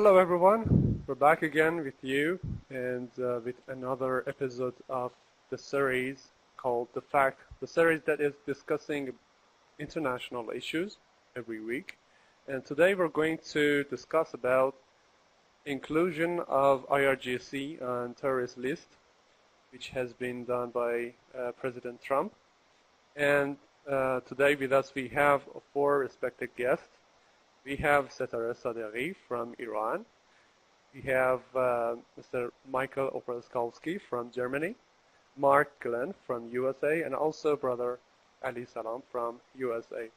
Hello everyone, we're back again with you and with another episode of the series called The Fact, the series that is discussing international issues every week. And today we're going to discuss about inclusion of IRGC on terrorist list, which has been done by President Trump. And today with us we have four respected guests. We have Setareh Sadeghi from Iran. We have Mr. Michael Opperskalski from Germany, Mark Glenn from USA, and also Brother Ali Salaam from USA.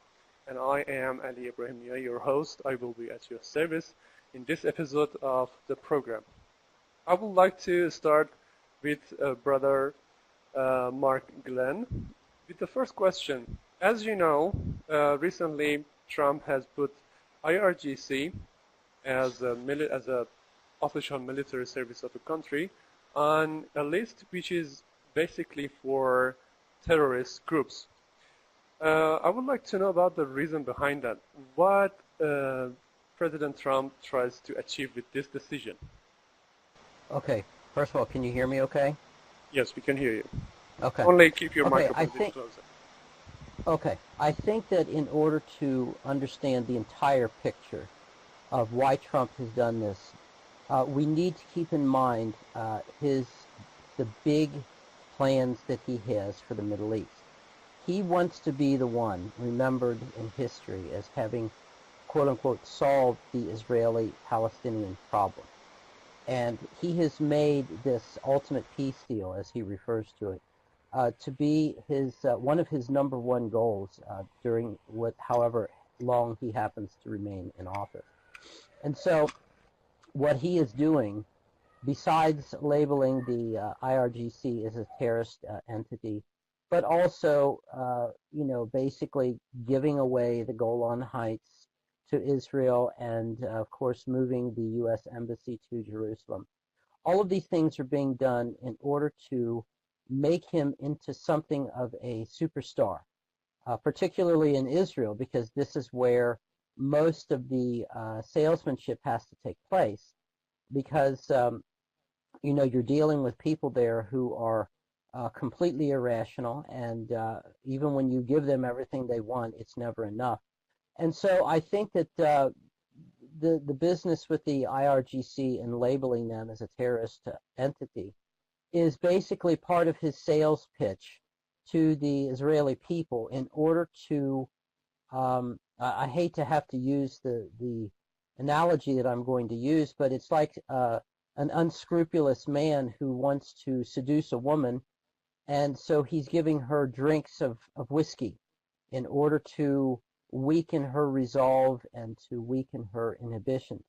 And I am Ali Ibrahimia, your host. I will be at your service in this episode of the program. I would like to start with Brother Mark Glenn with the first question. As you know, recently Trump has put IRGC as a official military service of a country on a list which is basically for terrorist groups. I would like to know about the reason behind that. What President Trump tries to achieve with this decision? Okay. First of all, can you hear me okay? Yes, we can hear you. Okay. Only keep your microphone a bit closer. Okay. I think that in order to understand the entire picture of why Trump has done this, we need to keep in mind the big plans that he has for the Middle East. He wants to be the one remembered in history as having, quote-unquote, solved the Israeli-Palestinian problem. And he has made this ultimate peace deal, as he refers to it, to be one of his number one goals during however long he happens to remain in office. And so what he is doing, besides labeling the IRGC as a terrorist entity, but also, basically giving away the Golan Heights to Israel and, of course, moving the U.S. Embassy to Jerusalem. All of these things are being done in order to make him into something of a superstar, particularly in Israel, because this is where most of the salesmanship has to take place, because, you're dealing with people there who are completely irrational, and even when you give them everything they want, it's never enough. And so I think that the business with the IRGC and labeling them as a terrorist entity is basically part of his sales pitch to the Israeli people in order to, I hate to have to use the analogy that I'm going to use, but it's like an unscrupulous man who wants to seduce a woman, and so he's giving her drinks of whiskey in order to weaken her resolve and to weaken her inhibitions.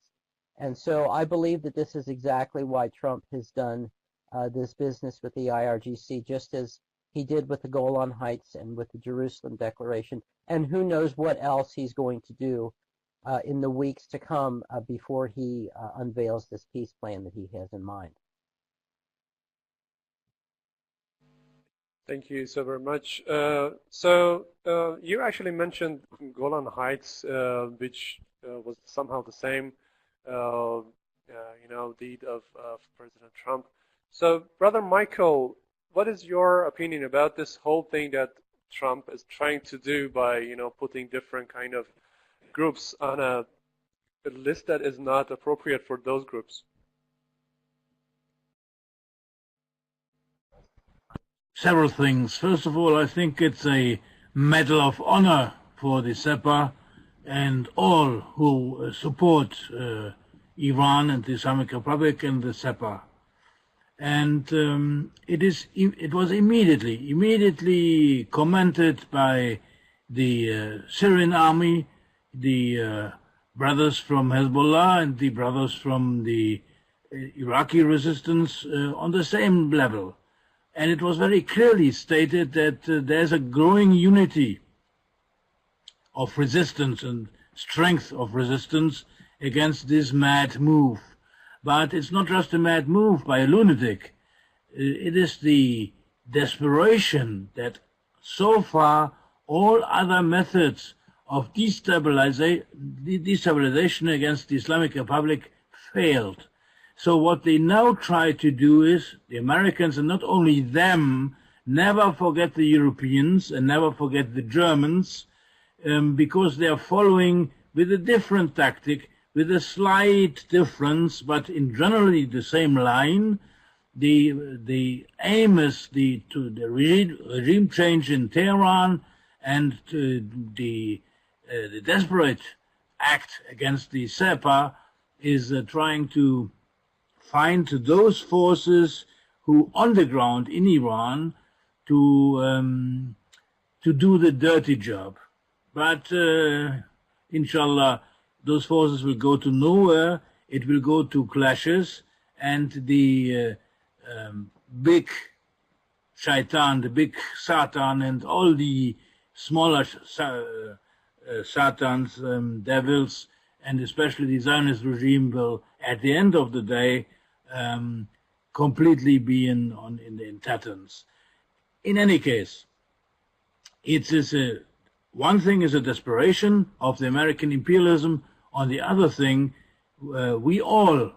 And so I believe that this is exactly why Trump has done this business with the IRGC, just as he did with the Golan Heights and with the Jerusalem Declaration, and who knows what else he's going to do in the weeks to come before he unveils this peace plan that he has in mind. Thank you so very much. So you actually mentioned Golan Heights, which was somehow the same, deed of President Trump. So, Brother Michael, what is your opinion about this whole thing that Trump is trying to do by, putting different kind of groups on a list that is not appropriate for those groups? Several things. First of all, I think it's a medal of honor for the SEPA and all who support Iran and the Islamic Republic and the SEPA. And it was immediately commented by the Syrian army, the brothers from Hezbollah and the brothers from the Iraqi resistance on the same level. And it was very clearly stated that there's a growing unity of resistance and strength of resistance against this mad move. But it's not just a mad move by a lunatic. It is the desperation that so far all other methods of destabilization against the Islamic Republic failed. So what they now try to do is, the Americans, and not only them, never forget the Europeans and never forget the Germans, because they are following with a different tactic, with a slight difference, but in generally the same line. The aim is the regime change in Tehran, and the desperate act against the SEPA is trying to find those forces who on the ground in Iran to do the dirty job. But inshallah, those forces will go to nowhere. It will go to clashes, and the big shaitan, the big Satan, and all the smaller satans, devils, and especially the Zionist regime will, at the end of the day, completely be in tatters. In any case, it is one thing is a desperation of the American imperialism. On the other thing, we all,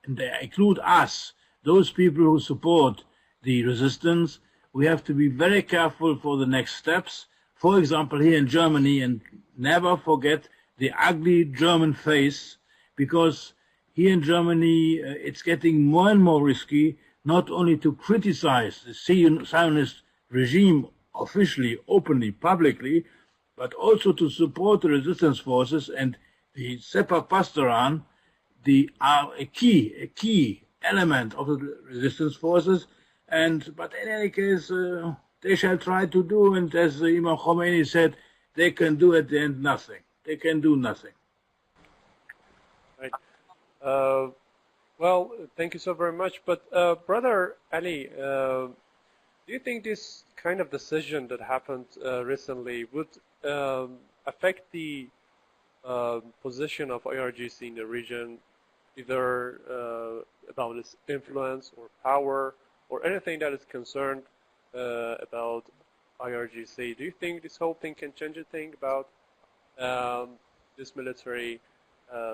and they include us, those people who support the resistance, we have to be very careful for the next steps. For example, here in Germany, and never forget the ugly German face, because here in Germany it's getting more and more risky not only to criticize the Zionist regime officially, openly, publicly, but also to support the resistance forces, and the Sepa Pastoran are a key element of the resistance forces. But in any case, they shall try to do, and as Imam Khomeini said, they can do at the end nothing. They can do nothing. Right. Well, thank you so very much. But Brother Ali, do you think this kind of decision that happened recently would affect the position of IRGC in the region, either about its influence or power, or anything that is concerned about IRGC? Do you think this whole thing can change a thing about this military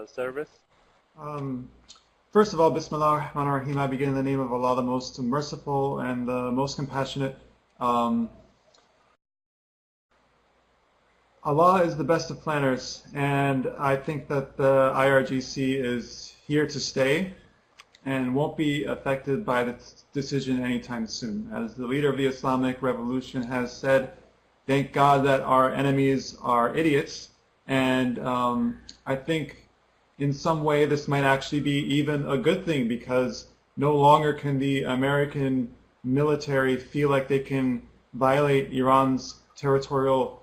service? First of all, Bismillah ar-Rahman ar-Rahim, I begin in the name of Allah, the most merciful and the most compassionate. Allah is the best of planners, and I think that the IRGC is here to stay and won't be affected by the decision anytime soon. As the leader of the Islamic Revolution has said, thank God that our enemies are idiots, and I think in some way this might actually be even a good thing, because no longer can the American military feel like they can violate Iran's territorial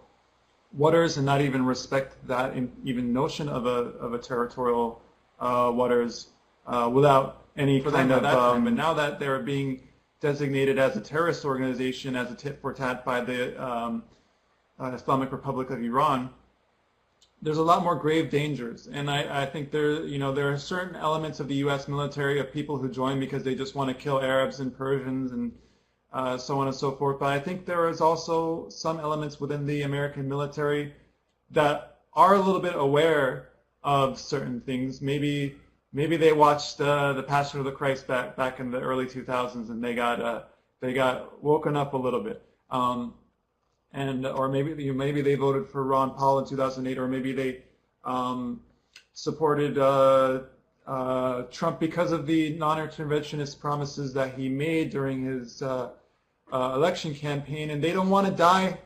waters and not even respect that even notion of a territorial waters without any kind of but now that they're being designated as a terrorist organization, as a tit for tat by the Islamic Republic of Iran, there's a lot more grave dangers. And I think there are certain elements of the U.S. military, of people who join because they just want to kill Arabs and Persians and so on and so forth. But I think there is also some elements within the American military that are a little bit aware of certain things. Maybe they watched the Passion of the Christ back in the early 2000s, and they got woken up a little bit. Or maybe they voted for Ron Paul in 2008, or maybe they supported Trump because of the non-interventionist promises that he made during his election campaign, and they don't want to die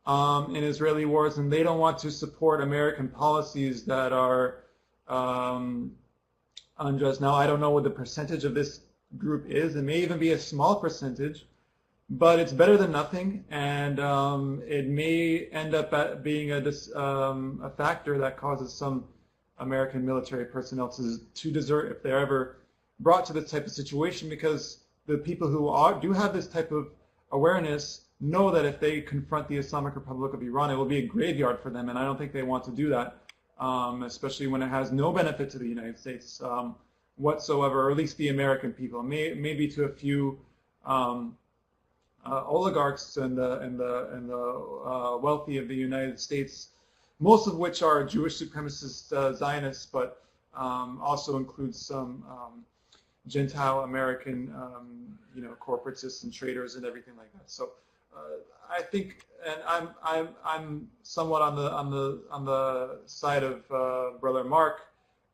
in Israeli wars, and they don't want to support American policies that are unjust. Now, I don't know what the percentage of this group is. It may even be a small percentage, but it's better than nothing, and it may end up being a factor that causes some American military personnel to desert if they're ever brought to this type of situation, because the people who do have this type of awareness know that if they confront the Islamic Republic of Iran, it will be a graveyard for them, and I don't think they want to do that, especially when it has no benefit to the United States whatsoever, or at least the American people. Maybe to a few oligarchs and the wealthy of the United States, most of which are Jewish supremacist Zionists, but also includes some Gentile American, corporatists and traders and everything like that. So I think, and I'm somewhat on the side of Brother Mark,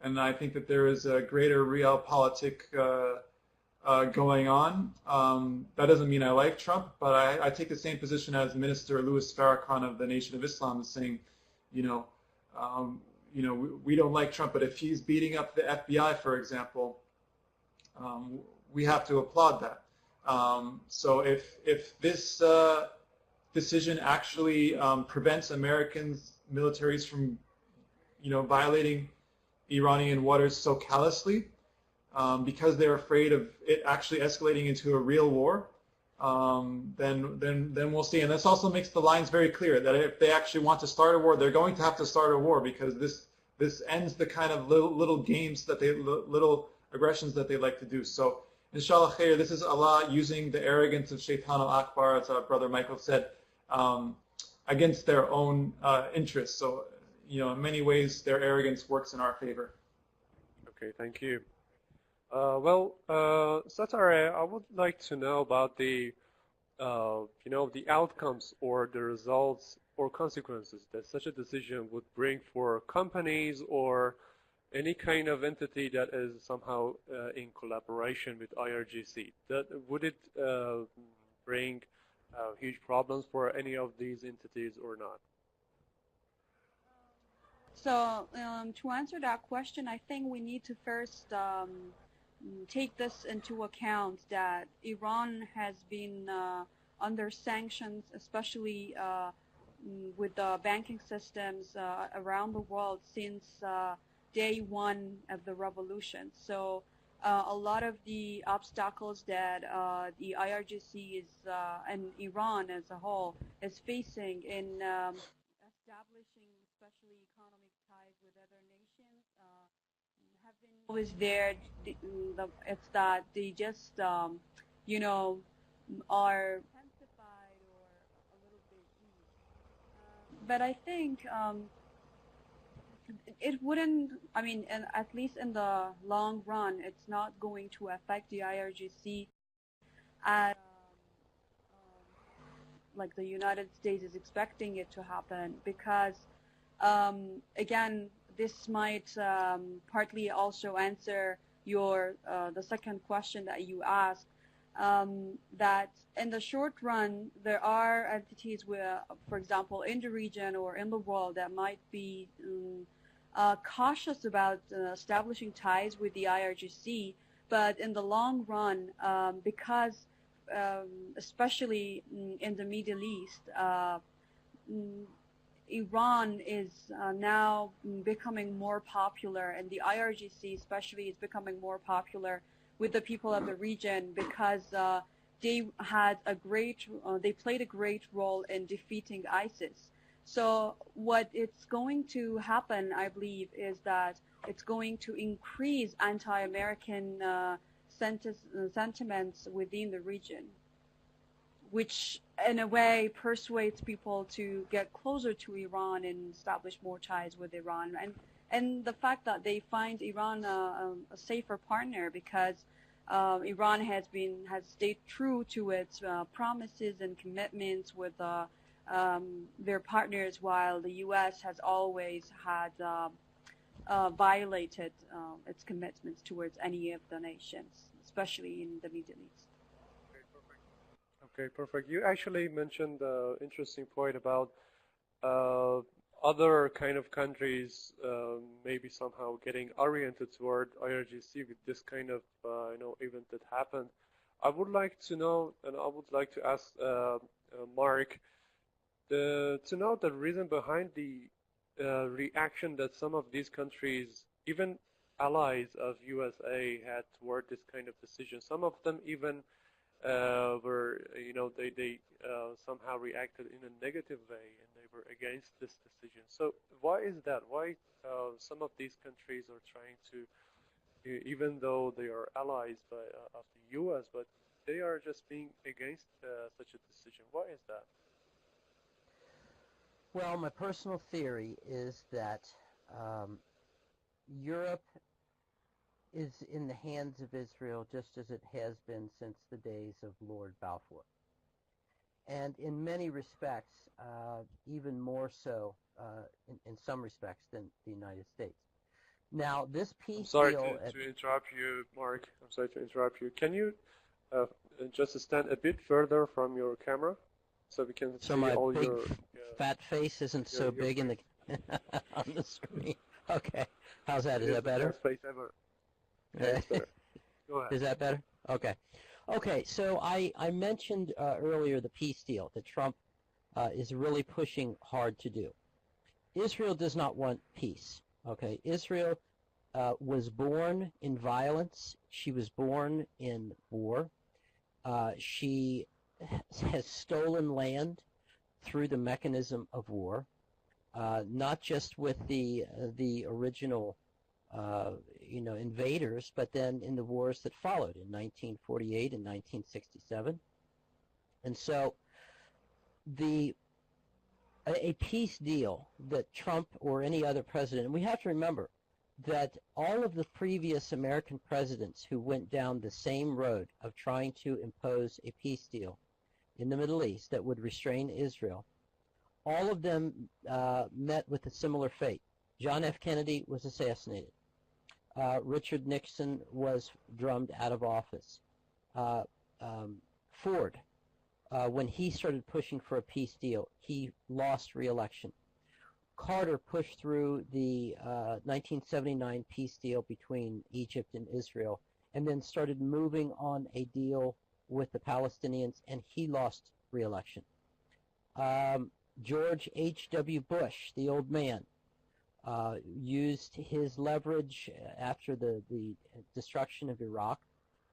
and I think that there is a greater realpolitik going on. That doesn't mean I like Trump, but I take the same position as Minister Louis Farrakhan of the Nation of Islam, saying, we don't like Trump, but if he's beating up the FBI, for example, we have to applaud that. So if this decision actually prevents Americans, militaries from, violating Iranian waters so callously, because they're afraid of it actually escalating into a real war, then we'll see. And this also makes the lines very clear that if they actually want to start a war, they're going to have to start a war, because this ends the kind of little games that little aggressions that they like to do. So, inshallah khair, this is Allah using the arrogance of Shaitan al-Akbar, as our brother Michael said, against their own interests. So, in many ways, their arrogance works in our favor. Okay, thank you. Setareh, I would like to know about the outcomes or the results or consequences that such a decision would bring for companies or any kind of entity that is somehow in collaboration with IRGC. Would it bring huge problems for any of these entities or not? So to answer that question, I think we need to first take this into account that Iran has been under sanctions, especially with the banking systems around the world since day one of the revolution. So a lot of the obstacles that the IRGC is and Iran as a whole is facing in establishing especially economic ties with other nations have been always there. It's that they just are intensified or a little bit weak. But I think it wouldn't, at least in the long run, it's not going to affect the IRGC as like the United States is expecting it to happen, because again, this might partly also answer your the second question that you asked, that in the short run there are entities where, for example, in the region or in the world that might be cautious about establishing ties with the IRGC, but in the long run, because especially in the Middle East, Iran is now becoming more popular, and the IRGC especially is becoming more popular with the people of the region, because they played a great role in defeating ISIS. So what it's going to happen, I believe, is that it's going to increase anti-American sentiments within the region, which in a way persuades people to get closer to Iran and establish more ties with Iran. And the fact that they find Iran a safer partner, because Iran has stayed true to its promises and commitments with their partners, while the U.S. has always had violated its commitments towards any of the nations, especially in the Middle East. Okay, perfect. You actually mentioned an interesting point about other kind of countries maybe somehow getting oriented toward IRGC with this kind of event that happened. I would like to know, and I would like to ask Mark to know the reason behind the reaction that some of these countries, even allies of USA, had toward this kind of decision. Some of them even were, they somehow reacted in a negative way, and they were against this decision. So why is that? Why some of these countries are trying to, even though they are allies of the U.S., but they are just being against such a decision? Why is that? Well, my personal theory is that Europe is in the hands of Israel just as it has been since the days of Lord Balfour. And in many respects, even more so in some respects than the United States. Now, this peace deal... I'm sorry to interrupt you, Mark. I'm sorry to interrupt you. Can you just stand a bit further from your camera so we can see all your... So my big fat face isn't so big in the on the screen. Okay. How's that? Is that better? Best face ever. Yeah, it's better. Go ahead. Is that better? Okay. Okay, so I mentioned earlier the peace deal that Trump is really pushing hard to do. Israel does not want peace. Okay, Israel was born in violence. She was born in war. She has stolen land through the mechanism of war, not just with the original invaders, but then in the wars that followed in 1948 and 1967. And so a peace deal that Trump or any other president, and we have to remember that all of the previous American presidents who went down the same road of trying to impose a peace deal in the Middle East that would restrain Israel, all of them met with a similar fate. John F. Kennedy was assassinated. Richard Nixon was drummed out of office. Ford, when he started pushing for a peace deal, he lost re-election. Carter pushed through the 1979 peace deal between Egypt and Israel and then started moving on a deal with the Palestinians, and he lost re-election. George H.W. Bush, the old man, used his leverage after the destruction of Iraq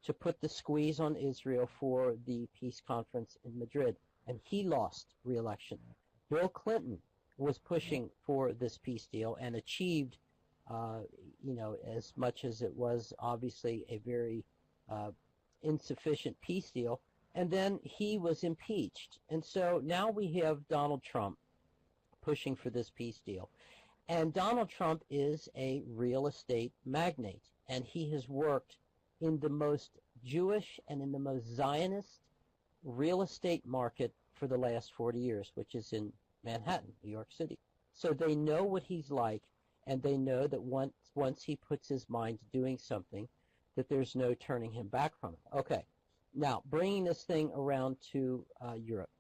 to put the squeeze on Israel for the peace conference in Madrid, and he lost re-election. Bill Clinton was pushing for this peace deal and achieved, as much as it was obviously a very insufficient peace deal, and then he was impeached. And so now we have Donald Trump pushing for this peace deal. And Donald Trump is a real estate magnate, and he has worked in the most Jewish and in the most Zionist real estate market for the last 40 years, which is in Manhattan, New York City. So they know what he's like, and they know that once he puts his mind to doing something, that there's no turning him back from it. Okay, now bringing this thing around to Europe.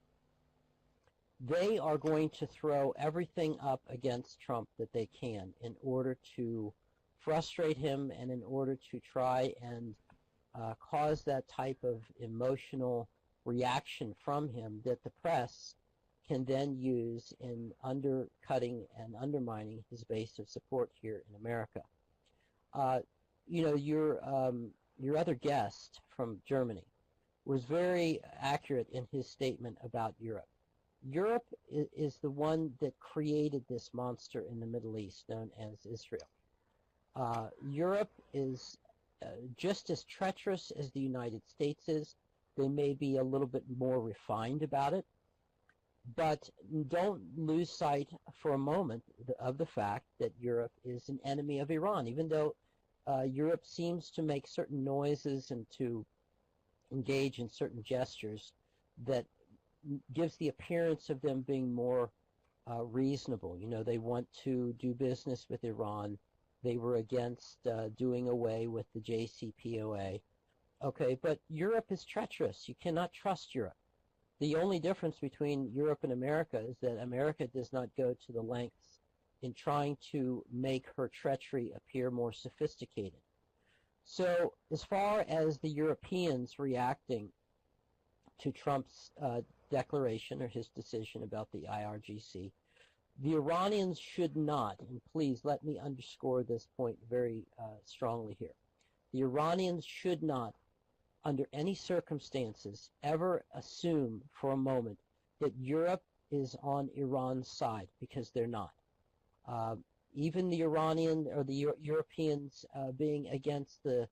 They are going to throw everything up against Trump that they can in order to frustrate him and in order to try and cause that type of emotional reaction from him that the press can then use in undercutting and undermining his base of support here in America. Your other guest from Germany was very accurate in his statement about Europe. Europe is the one that created this monster in the Middle East known as Israel. Europe is just as treacherous as the United States is. They may be a little bit more refined about it, but don't lose sight for a moment of the fact that Europe is an enemy of Iran, even though Europe seems to make certain noises and to engage in certain gestures that gives the appearance of them being more reasonable. They want to do business with Iran. They were against doing away with the JCPOA. Okay, but Europe is treacherous. You cannot trust Europe. The only difference between Europe and America is that America does not go to the lengths in trying to make her treachery appear more sophisticated. So as far as the Europeans reacting to Trump's declaration or his decision about the IRGC, the Iranians should not, and please let me underscore this point very strongly here, the Iranians should not, under any circumstances, ever assume for a moment that Europe is on Iran's side, because they're not. Even the Iranian or the Europeans being against the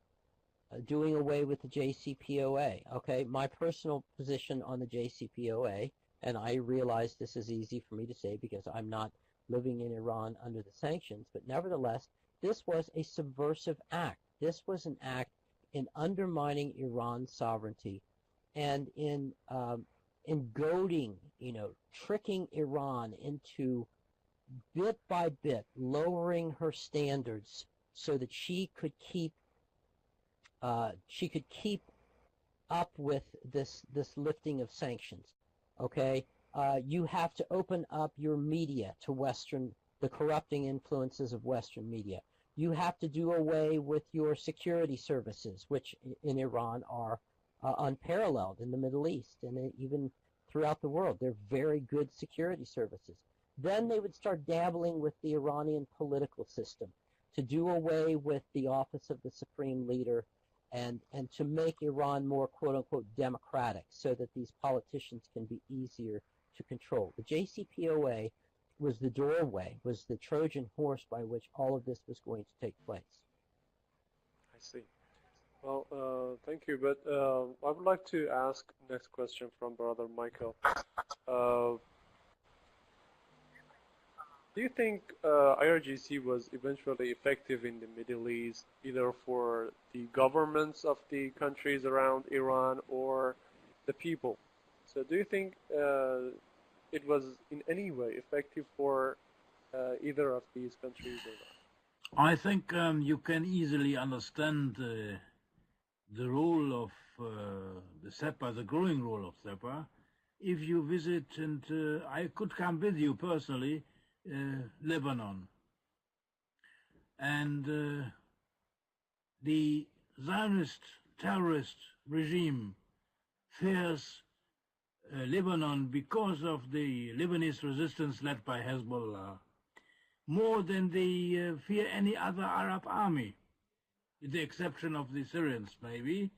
doing away with the JCPOA. Okay, my personal position on the JCPOA, and I realize this is easy for me to say because I'm not living in Iran under the sanctions, but nevertheless, this was a subversive act this was an act in undermining Iran's sovereignty and in goading, tricking Iran into bit by bit lowering her standards so that she could keep up with this lifting of sanctions. Okay, you have to open up your media to the corrupting influences of Western media. You have to do away with your security services, which in Iran are unparalleled in the Middle East and even throughout the world. They're very good security services. Then they would start dabbling with the Iranian political system to do away with the office of the supreme leader and to make Iran more quote-unquote democratic so that these politicians can be easier to control. The JCPOA was the doorway, was the Trojan horse by which all of this was going to take place. I see. Well, thank you. But I would like to ask next question from Brother Michael. Do you think IRGC was eventually effective in the Middle East, either for the governments of the countries around Iran or the people? So do you think it was in any way effective for either of these countries or not? I think you can easily understand the role of the SEPA, the growing role of SEPA, if you visit, and I could come with you personally, Lebanon. And the Zionist terrorist regime fears Lebanon because of the Lebanese resistance led by Hezbollah more than they fear any other Arab army, with the exception of the Syrians maybe.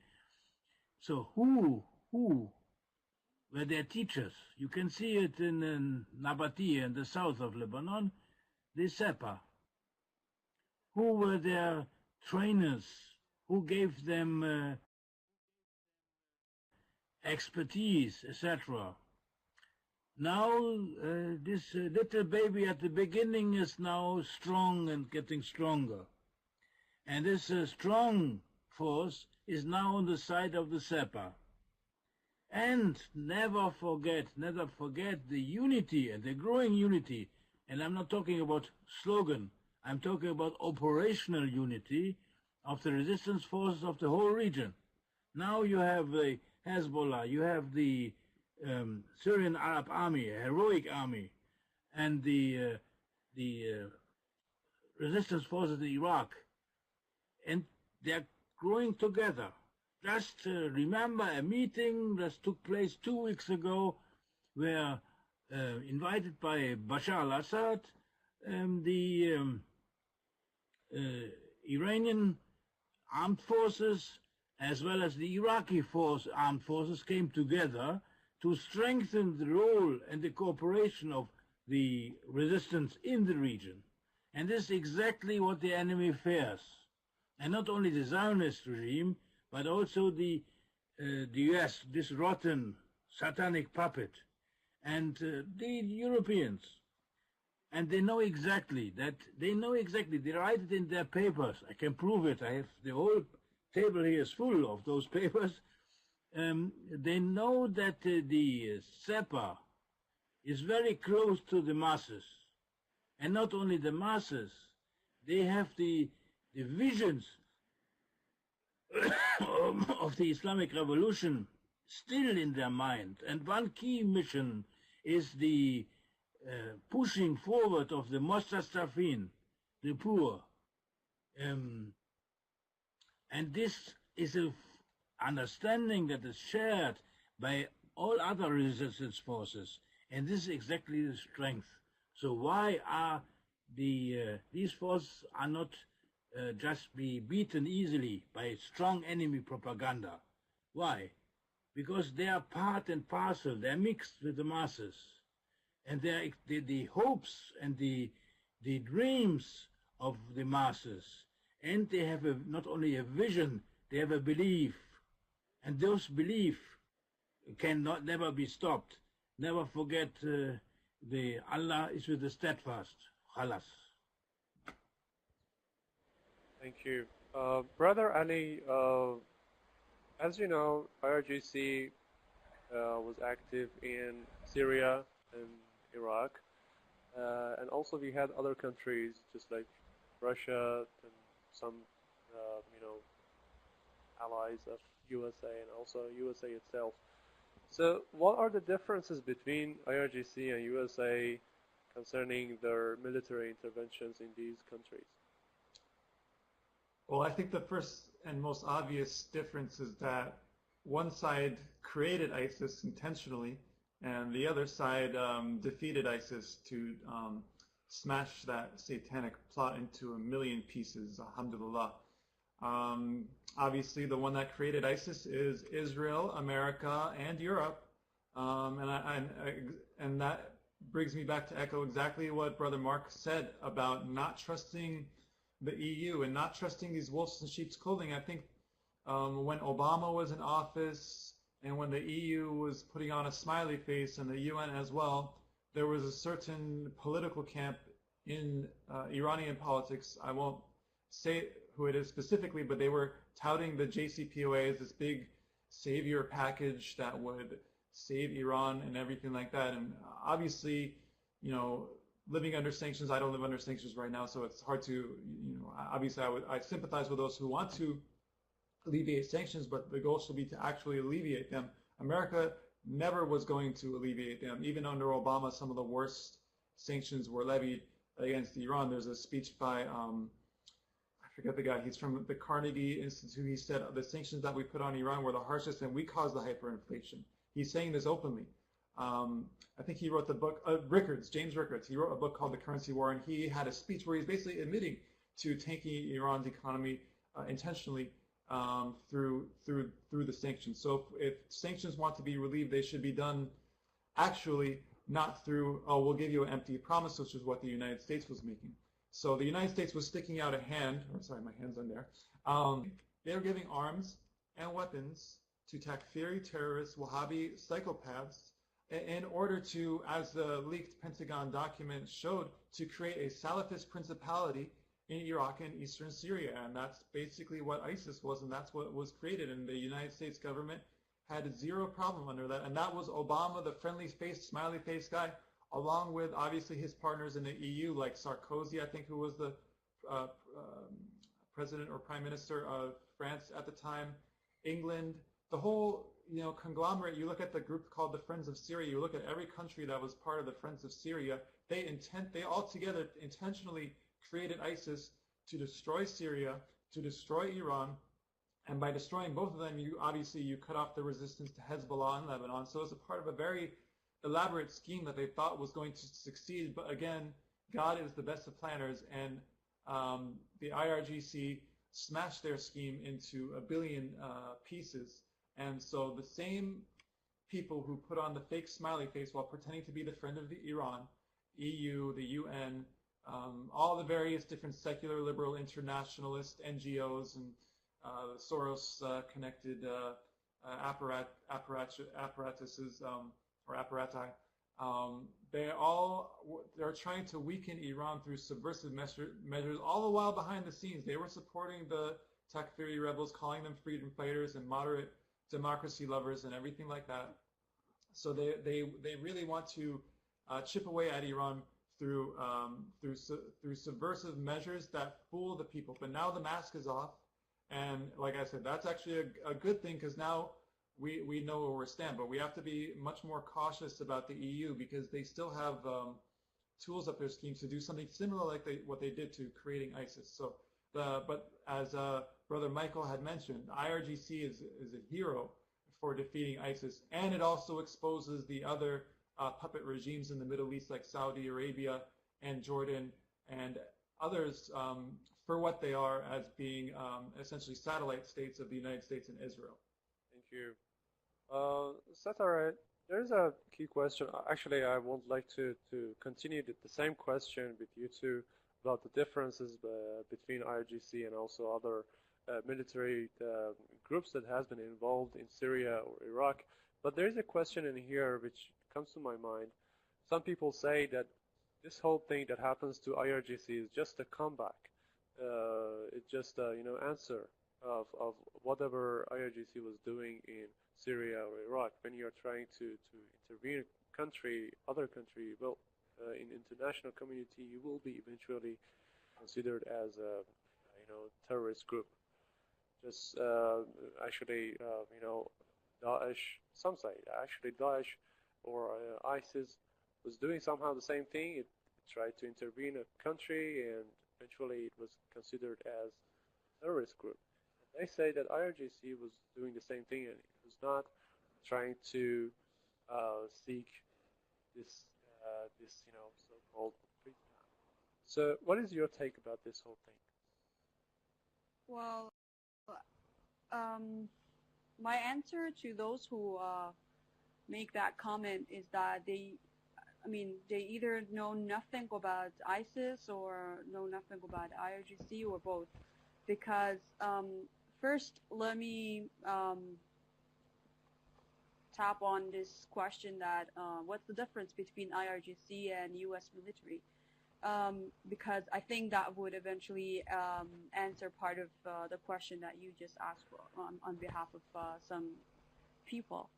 So who were their teachers? You can see it in Nabatieh in the south of Lebanon, the SEPA. Who were their trainers? Who gave them expertise, etc.? Now this little baby at the beginning is now strong and getting stronger. And this strong force is now on the side of the SEPA. And never forget the unity and the growing unity. And I'm not talking about slogan. I'm talking about operational unity of the resistance forces of the whole region. Now you have the Hezbollah, you have the Syrian Arab army, a heroic army, and the resistance forces in Iraq. And they're growing together. Just remember a meeting that took place 2 weeks ago where, invited by Bashar al-Assad, the Iranian armed forces as well as the Iraqi armed forces came together to strengthen the role and the cooperation of the resistance in the region. And this is exactly what the enemy fears. And not only the Zionist regime, but also the US, this rotten satanic puppet, and the Europeans. And they know exactly, they write it in their papers. I can prove it. I have the whole table here is full of those papers. They know that the SEPA is very close to the masses. And not only the masses, they have the visions of the Islamic Revolution still in their mind. And one key mission is the pushing forward of the Mostastafin, the poor. And this is an understanding that is shared by all other resistance forces. And this is exactly the strength. So why are these forces are not just be beaten easily by strong enemy propaganda? Why? Because they are part and parcel, they're mixed with the masses. And they're the hopes and the dreams of the masses. And they have not only a vision, they have a belief. And those beliefs cannot never be stopped. Never forget the Allah is with the steadfast. Khalas. Thank you. Brother Ali, as you know, IRGC was active in Syria and Iraq, and also we had other countries just like Russia and some, you know, allies of USA and also USA itself. So, what are the differences between IRGC and USA concerning their military interventions in these countries? Well, I think the first and most obvious difference is that one side created ISIS intentionally, and the other side defeated ISIS to smash that satanic plot into a million pieces, alhamdulillah. Obviously, the one that created ISIS is Israel, America, and Europe, and that brings me back to echo exactly what Brother Mark said about not trusting the EU and not trusting these wolves in sheep's clothing. I think when Obama was in office and when the EU was putting on a smiley face and the UN as well, there was a certain political camp in Iranian politics. I won't say who it is specifically, but they were touting the JCPOA as this big savior package that would save Iran and everything like that. And obviously, you know, living under sanctions, I don't live under sanctions right now, so it's hard to, you know, obviously I sympathize with those who want to alleviate sanctions, but the goal should be to actually alleviate them. America never was going to alleviate them. Even under Obama, some of the worst sanctions were levied against Iran. There's a speech by, I forget the guy, he's from the Carnegie Institute. He said the sanctions that we put on Iran were the harshest and we caused the hyperinflation. He's saying this openly. I think he wrote the book, James Rickards, he wrote a book called The Currency War, and he had a speech where he's basically admitting to tanking Iran's economy intentionally through the sanctions. So if sanctions want to be relieved, they should be done actually not through, oh, we'll give you an empty promise, which is what the United States was making. So the United States was sticking out a hand, or sorry, my hand's on there. They were giving arms and weapons to Takfiri terrorists, Wahhabi psychopaths, in order to, as the leaked Pentagon document showed, to create a Salafist principality in Iraq and eastern Syria. And that's basically what ISIS was, and that's what was created. And the United States government had zero problem under that. And that was Obama, the friendly-faced, smiley-faced guy, along with, obviously, his partners in the EU, like Sarkozy, I think, who was the president or prime minister of France at the time, England, the whole, you know, conglomerate. You look at the group called the Friends of Syria, you look at every country that was part of the Friends of Syria, they all together intentionally created ISIS to destroy Syria, to destroy Iran, and by destroying both of them, you cut off the resistance to Hezbollah in Lebanon. So it's a part of a very elaborate scheme that they thought was going to succeed. But again, God is the best of planners, and the IRGC smashed their scheme into a billion pieces. And so the same people who put on the fake smiley face while pretending to be the friend of Iran, EU, the UN, all the various different secular, liberal, internationalist NGOs and Soros-connected apparatuses or apparati, they're trying to weaken Iran through subversive measures, all the while behind the scenes. They were supporting the Takfiri rebels, calling them freedom fighters and moderate democracy lovers and everything like that. So they really want to chip away at Iran through subversive measures that fool the people. But now the mask is off, and like I said, that's actually a good thing, because now we know where we stand. But we have to be much more cautious about the EU, because they still have tools up their schemes to do something similar like what they did to creating ISIS. So, but as Brother Michael had mentioned, IRGC is a hero for defeating ISIS, and it also exposes the other puppet regimes in the Middle East, like Saudi Arabia and Jordan and others, for what they are, as being essentially satellite states of the United States and Israel. Thank you. Setareh, there's a key question. Actually, I would like to continue the same question with you two about the differences between IRGC and also other military groups that has been involved in Syria or Iraq. But there is a question in here which comes to my mind. Some people say that this whole thing that happens to IRGC is just a comeback, it's just answer of whatever IRGC was doing in Syria or Iraq. When you're trying to intervene other country, well, in international community, you will be eventually considered as a terrorist group. Just actually Daesh, some say actually Daesh or ISIS was doing somehow the same thing. It tried to intervene a country, and eventually it was considered as a terrorist group. And they say that IRGC was doing the same thing, and it was not trying to seek this so-called freedom. So, what is your take about this whole thing? Well, my answer to those who make that comment is that they either know nothing about ISIS or know nothing about IRGC or both. Because first, let me tap on this question that what's the difference between IRGC and U.S. military? Because I think that would eventually answer part of the question that you just asked for on behalf of some people.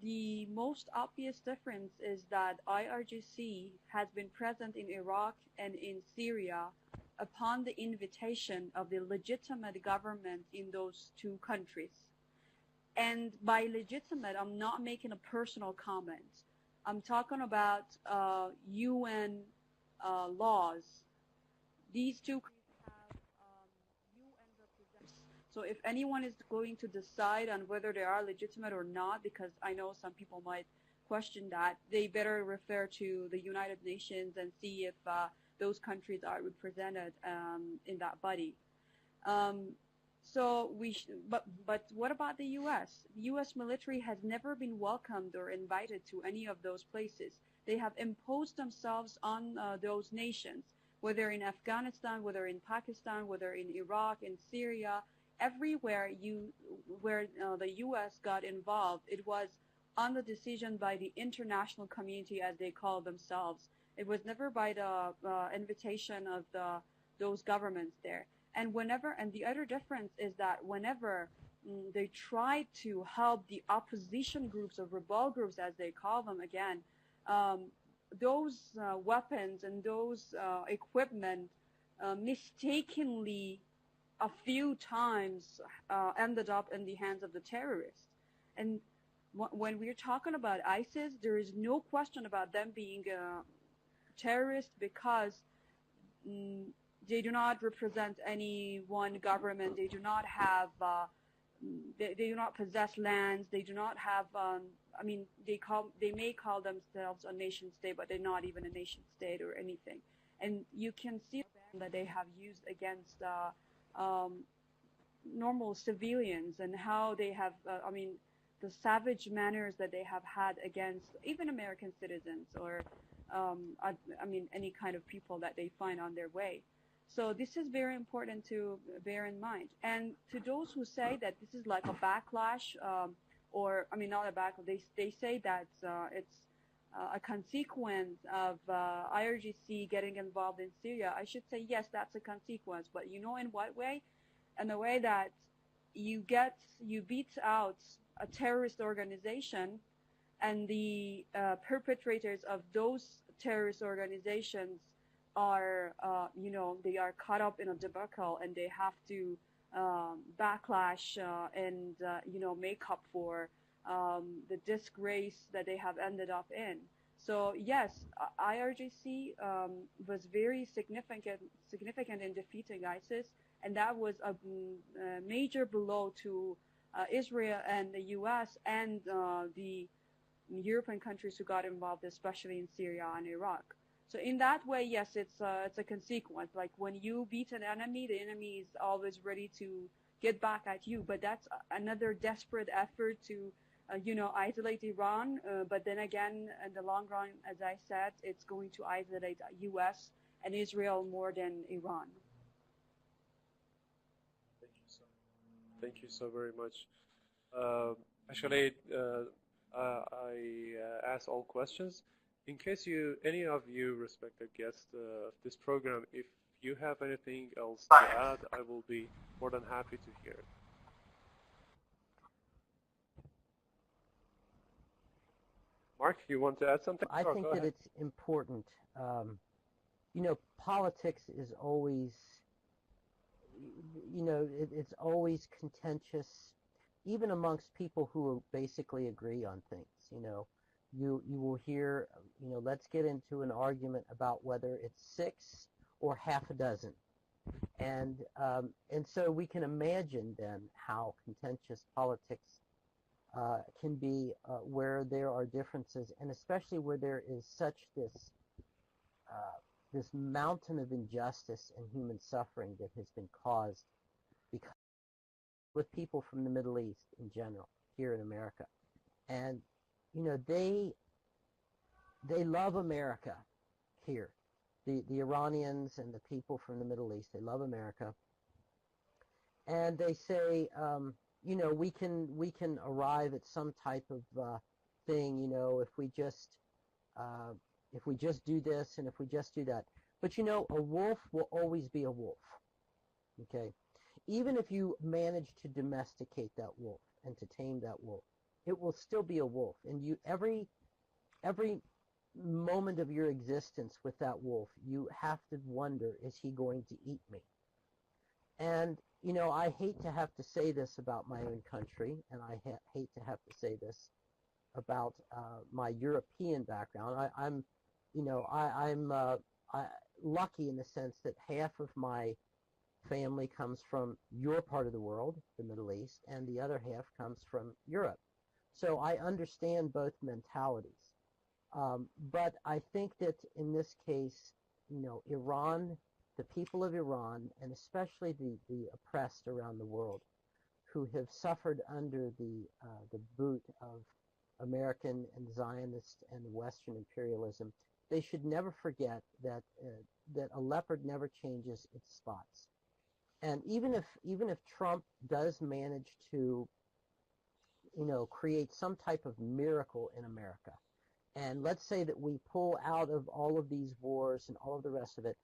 The most obvious difference is that IRGC has been present in Iraq and in Syria upon the invitation of the legitimate government in those two countries. And by legitimate, I'm not making a personal comment. I'm talking about UN laws. These two countries have UN representatives. So if anyone is going to decide on whether they are legitimate or not, because I know some people might question that, they better refer to the United Nations and see if those countries are represented in that body. But what about the U.S.? The U.S. military has never been welcomed or invited to any of those places. They have imposed themselves on those nations, whether in Afghanistan, whether in Pakistan, whether in Iraq, in Syria, everywhere where the U.S. got involved, it was on the decision by the international community, as they call themselves. It was never by the invitation of those governments there. And the other difference is that whenever they try to help the opposition groups or rebel groups, as they call them again, those weapons and those equipment mistakenly a few times ended up in the hands of the terrorists. And when we're talking about ISIS, there is no question about them being terrorists because they do not represent any one government. They do not have, they do not possess lands. They do not have, they may call themselves a nation state, but they're not even a nation state or anything. And you can see that they have used against normal civilians and how they have, the savage manners that they have had against even American citizens or, any kind of people that they find on their way. So this is very important to bear in mind. And to those who say that this is like a backlash, not a backlash, they say that it's a consequence of IRGC getting involved in Syria. I should say, yes, that's a consequence. But you know in what way? In the way that you beat out a terrorist organization, and the perpetrators of those terrorist organizations are, they are caught up in a debacle, and they have to backlash and, make up for the disgrace that they have ended up in. So yes, IRGC was very significant in defeating ISIS, and that was a major blow to Israel and the U.S. and the European countries who got involved, especially in Syria and Iraq. So in that way, yes, it's a consequence. Like when you beat an enemy, the enemy is always ready to get back at you. But that's another desperate effort to, isolate Iran. But then again, in the long run, as I said, it's going to isolate U.S. and Israel more than Iran. Thank you so very much. I ask all questions. In case any of you respected guests of this program, if you have anything else to add, I will be more than happy to hear it. Mark, you want to add something? I think that it's important. You know, politics is always, you know, it's always contentious, even amongst people who basically agree on things. You know, you will hear, you know, let's get into an argument about whether it's 6 or half a dozen. And so we can imagine then how contentious politics can be where there are differences, and especially where there is such this mountain of injustice and human suffering that has been caused because with people from the Middle East in general here in America. And you know, they love America here. The Iranians and the people from the Middle East, they love America. And they say, you know, we can arrive at some type of thing, you know, if we just do this and if we just do that. But you know, a wolf will always be a wolf. Okay, even if you manage to domesticate that wolf and to tame that wolf, it will still be a wolf. And you every moment of your existence with that wolf, you have to wonder, is he going to eat me? And you know, I hate to have to say this about my own country, and I hate to have to say this about my European background. I'm lucky in the sense that half of my family comes from your part of the world, the Middle East, and the other half comes from Europe. So I understand both mentalities. But I think that in this case, you know, Iran, the people of Iran, and especially the oppressed around the world, who have suffered under the boot of American and Zionist and Western imperialism, they should never forget that a leopard never changes its spots. And even if Trump does manage to, you know, create some type of miracle in America, and let's say that we pull out of all of these wars and all of the rest of it,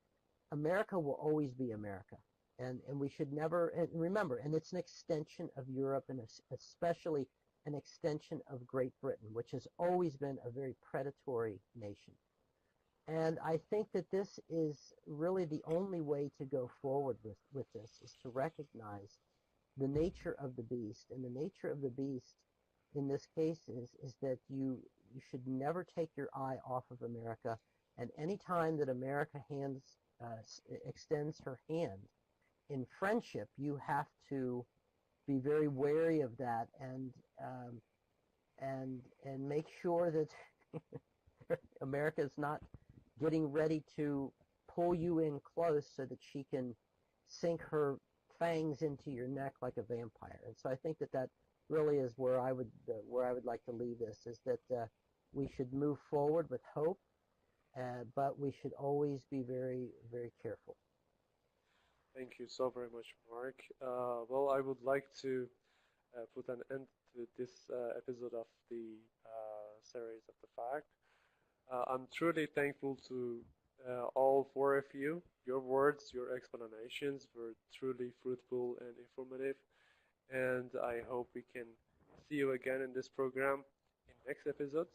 America will always be America. And we should never, and remember, and it's an extension of Europe, and especially an extension of Great Britain, which has always been a very predatory nation. And I think that this is really the only way to go forward with this, is to recognize the nature of the beast. And the nature of the beast in this case is that you should never take your eye off of America. And any time that America extends her hand in friendship, you have to be very wary of that and make sure that America is not getting ready to pull you in close so that she can sink her fangs into your neck like a vampire. And so I think that really is where I would like to leave this, is that we should move forward with hope, but we should always be very, very careful. Thank you so very much, Mark. Well, I would like to put an end to this episode of the series of The Fact. I'm truly thankful to all four of you. Your words, your explanations were truly fruitful and informative, and I hope we can see you again in this program in next episodes.